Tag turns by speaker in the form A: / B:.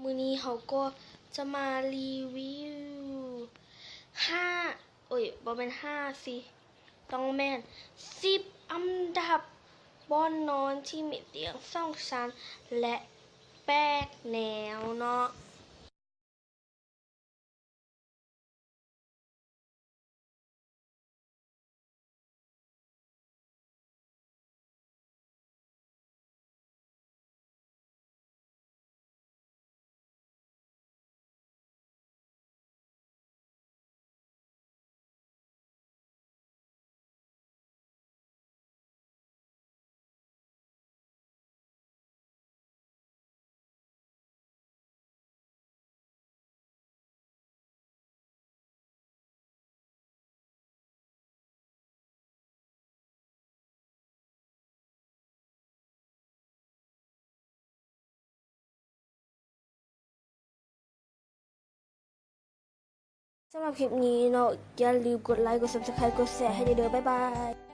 A: มื้อนี้เขาก็จะมารีวิวห้าบ่แม่นห้าสิต้องแม่น10อันดับบ่อนนอนที่มีเตียง2 ชั้นและแปลกแนวเนาะสำหรับคลิปนี้เนาะอย่าลืมกดไลค์กด Subscribe กดแชร์ให้เด้อบ๊ายบาย